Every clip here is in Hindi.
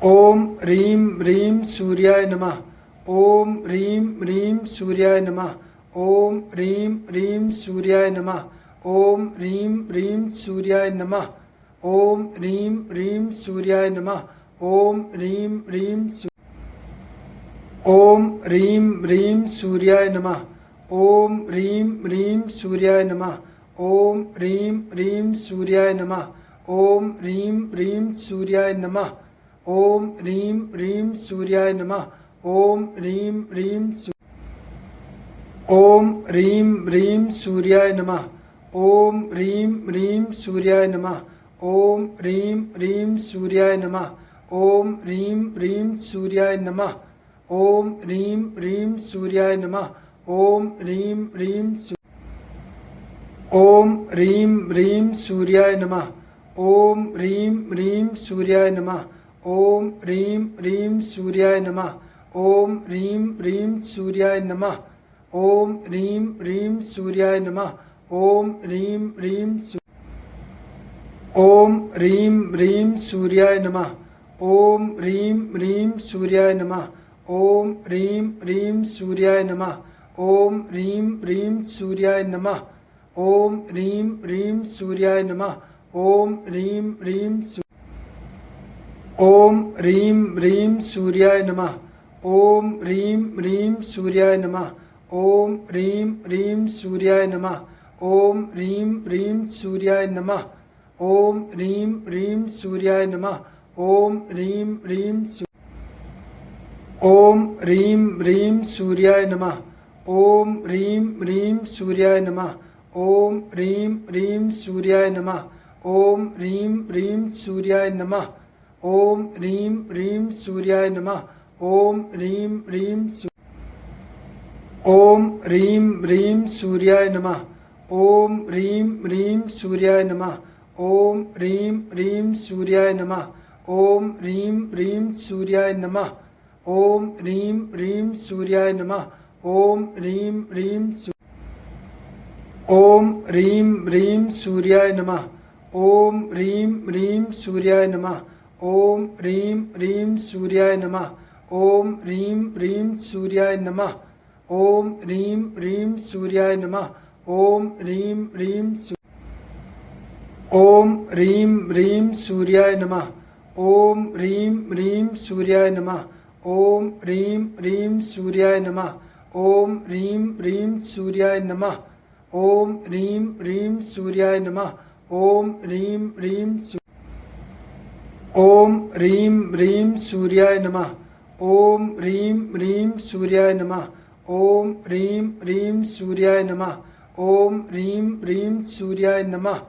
ओम ह्रीं ह्रीं सूर्याय नमः। ओम ह्रीं ह्रीं सूर्याय नमः। ओम ह्रीं ह्रीं सूर्याय नमः। ओम ह्रीं ह्रीं सूर्याय नमः। ओम ह्रीं ह्रीं सूर्याय नमः। ओम ह्रीं ह्रीं ओम ह्रीं ह्रीं सूर्याय नमः। ओम ह्रीं ह्रीं सूर्याय नमः। ओम ह्रीं ह्रीं सूर्याय नमः। ओम ह्रीं ह्रीं सूर्याय नमः। ओम ह्रीं ह्रीं सूर्याय नमः। ओम ह्रीं ह्रीं ओम ह्रीं ह्रीं सूर्याय नमः। ओम ह्रीं ह्रीं सूर्याय नमः। ओम ह्रीं ह्रीं सूर्याय नमः। ओम ह्रीं ह्रीं सूर्याय नमः। ओम ह्रीं ह्रीं सूर्याय नमः। ओम ह्रीं ह्रीं ओम ह्रीं ह्रीं सूर्याय नमः। ओम ह्रीं ह्रीं सूर्याय नमः। ओम ह्रीं ह्रीं सूर्याय नमः। ओम ह्रीं ह्रीं सूर्याय नमः। ओम ह्रीं ह्रीं सूर्याय नमः। ओम ह्रीं ह्रीं ओम ह्रीं ह्रीं सूर्याय नमः। ओम ह्रीं ह्रीं सूर्याय नमः। ओम ह्रीं ह्रीं सूर्याय नमः। ओम ह्रीं ह्रीं सूर्याय नमः। ओम ह्रीं ह्रीं सूर्याय नमः। ओम ह्रीं ह्रीं ओम ह्रीं ह्रीं सूर्याय नमः। ओम ह्रीं ह्रीं सूर्याय नमः। ओम ह्रीं ह्रीं सूर्याय नमः। ओम ह्रीं ह्रीं सूर्याय नमः। ओम ह्रीं ह्रीं सूर्याय नमः। ओम ह्रीं ह्रीं ओम ह्रीं ह्रीं सूर्याय नमः। ओम ह्रीं ह्रीं सूर्याय नमः। ओम ह्रीं ह्रीं सूर्याय नमः। ओम ह्रीं ह्रीं सूर्याय नमः। ओम ह्रीं ह्रीं सूर्याय नमः। ओम ह्रीं ह्रीं ओम ह्रीं ह्रीं सूर्याय नमः। ओम ह्रीं ह्रीं सूर्याय नमः। ओम ह्रीं ह्रीं सूर्याय नमः। ओम ह्रीं ह्रीं सूर्याय नमः। ओम ह्रीं ह्रीं सूर्याय नमः। ओम ह्रीं ह्रीं ओम ह्रीं ह्रीं सूर्याय नमः। ओम ह्रीं ह्रीं सूर्याय नमः। ओम ह्रीं ह्रीं सूर्याय नमः। ओम ह्रीं ह्रीं सूर्याय नमः। ओम ह्रीं ह्रीं सूर्याय नमः। ओम ह्रीं ह्रीं ओम ह्रीं ह्रीं सूर्याय नमः। ओम ह्रीं ह्रीं सूर्याय नमः। ओम ह्रीं ह्रीं सूर्याय नमः। ओम ह्रीं ह्रीं सूर्याय नमः। ओम ह्रीं ह्रीं सूर्याय नमः। ओम ह्रीं ह्रीं ओम ह्रीं ह्रीं सूर्याय नमः। ओम ह्रीं ह्रीं सूर्याय नमः। ओम ह्रीं ह्रीं सूर्याय नमः। ओम ह्रीं ह्रीं सूर्याय नमः।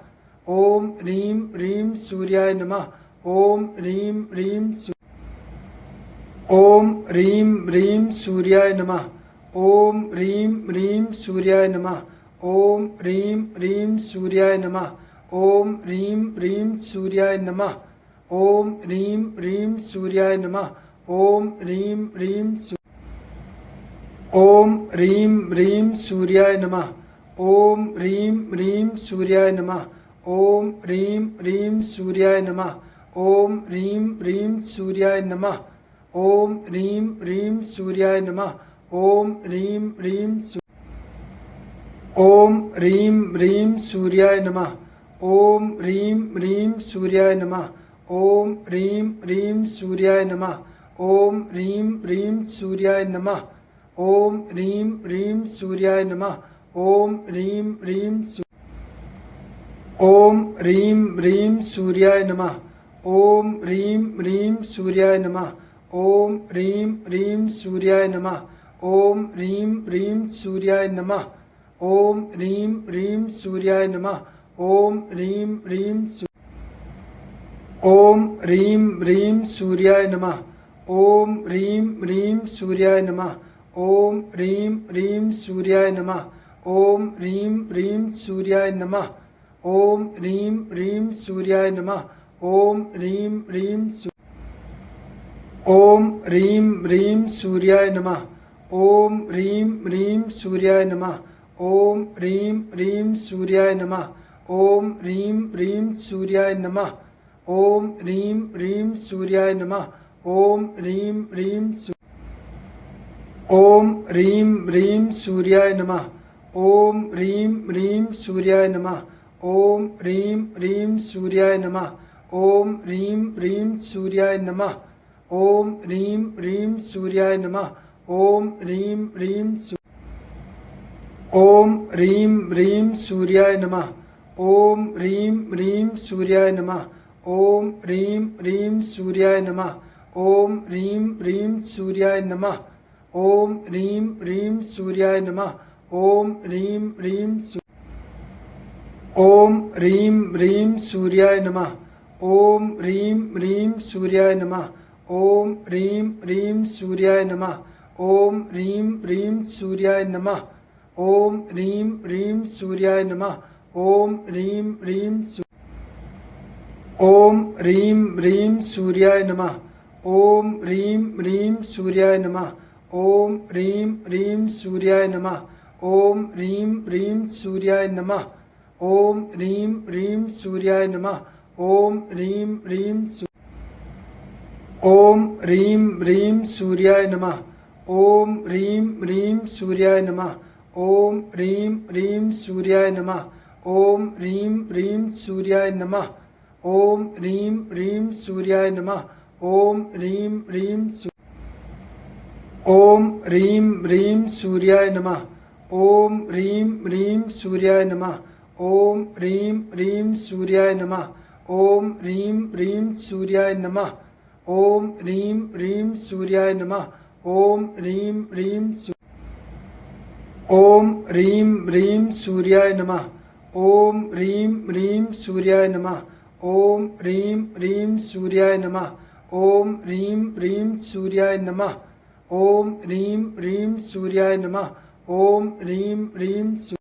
ओम ह्रीं ह्रीं सूर्याय नमः। ओम ह्रीं ह्रीं ओम ह्रीं ह्रीं सूर्याय नमः। ओम ह्रीं ह्रीं सूर्याय नमः। ओम ह्रीं ह्रीं सूर्याय नमः। ओम ह्रीं ह्रीं सूर्याय नमः। ओम ह्रीं ह्रीं सूर्याय नमः। ओम ह्रीं ह्रीं ओम ह्रीं ह्रीं सूर्याय नमः। ओम ह्रीं ह्रीं सूर्याय नमः। ओम ह्रीं ह्रीं सूर्याय नमः। ओम ह्रीं ह्रीं सूर्याय नमः। ओम ह्रीं ह्रीं सूर्याय नमः। ओम ह्रीं ह्रीं ओम ह्रीं ह्रीं सूर्याय नमः। ओम ह्रीं ह्रीं सूर्याय नमः। ओम ह्रीं ह्रीं सूर्याय नमः। ओम ह्रीं ह्रीं सूर्याय नमः। ओम ह्रीं ह्रीं सूर्याय नमः। ओम ह्रीं ह्रीं ओम ह्रीं ह्रीं सूर्याय नमः। ओम ह्रीं ह्रीं सूर्याय नमः। ओम ह्रीं ह्रीं सूर्याय नमः। ओम ह्रीं ह्रीं सूर्याय नमः। ओम ह्रीं ह्रीं सूर्याय नमः। ओम ह्रीं ह्रीं ओम ह्रीं ह्रीं सूर्याय नमः। ओम ह्रीं ह्रीं सूर्याय नमः। ओम ह्रीं ह्रीं सूर्याय नमः। ओम ह्रीं ह्रीं सूर्याय नमः। ओम ह्रीं ह्रीं सूर्याय नमः। ओम ह्रीं ह्रीं ओम ह्रीं ह्रीं सूर्याय नमः। ओम ह्रीं ह्रीं सूर्याय नमः। ओम ह्रीं ह्रीं सूर्याय नमः। ओम ह्रीं ह्रीं सूर्याय नमः। ओम ह्रीं ह्रीं सूर्याय नमः। ઓમ રીમ રીમ ઓમ રીમ રીમ સૂર્યાય નમઃ ઓમ રીમ રીમ સૂર્યાય નમઃ ઓમ રીમ રીમ સૂર્યાય નમઃ ઓમ રીમ રીમ સૂર્યાય નમઃ ઓમ રીમ રીમ સૂર્યાય નમઃ ઓમ રીમ રીમ ઓમ રીમ રીમ સૂર્યાય નમઃ ઓમ રીમ રીમ સૂર્યાય નમઃ ઓમ રીમ રીમ સૂર્યાય નમઃ ઓમ રીમ રીમ સૂર્યાય નમઃ ઓમ રીમ રીમ સૂર્યાય નમઃ ઓમ રીમ રીમ ઓમ રીમ રીમ સૂર્યાય નમઃ ઓમ રીમ રીમ સૂર્યાય નમઃ ઓમ રીમ રીમ સૂર્યાય નમઃ ઓમ રીમ રીમ સૂર્યાય નમઃ ઓમ રીમ રીમ સૂર્યાય નમઃ ઓમ રીમ રીમ ઓમ રીમ રીમ સૂર્યાય નમઃ ઓમ રીમ રીમ સૂર્યાય નમઃ ઓમ રીમ રીમ સૂર્યાય નમઃ ઓમ રીમ રીમ સૂર્યાય નમઃ ઓમ રીમ રીમ સૂર્યાય નમઃ ઓમ રીમ રીમ ઓમ રીમ રીમ સૂર્યાય નમઃ ઓમ રીમ રીમ સૂર્યાય નમઃ ઓમ રીમ રીમ સૂર્યાય નમઃ ઓમ રીમ રીમ સૂર્યાય નમઃ ઓમ રીમ રીમ સૂર્યાય નમઃ ઓમ રીમ રીમ ઓમ રીમ રીમ સૂર્યાય નમઃ ઓમ રીમ રીમ સૂર્યાય નમઃ ઓમ રીમ રીમ સૂર્યાય નમઃ ઓમ રીમ રીમ સૂર્યાય નમઃ ઓમ રીમ રીમ સૂર્યાય નમઃ ઓમ રીમ રીમ ઓમ રીમ રીમ સૂર્યાય નમઃ ઓમ રીમ રીમ સૂર્યાય નમઃ ઓમ રીમ રીમ સૂર્યાય નમઃ ઓમ રીમ રીમ સૂર્યાય નમઃ ઓમ રીમ રીમ સૂર્યાય નમઃ ઓમ રીમ રીમ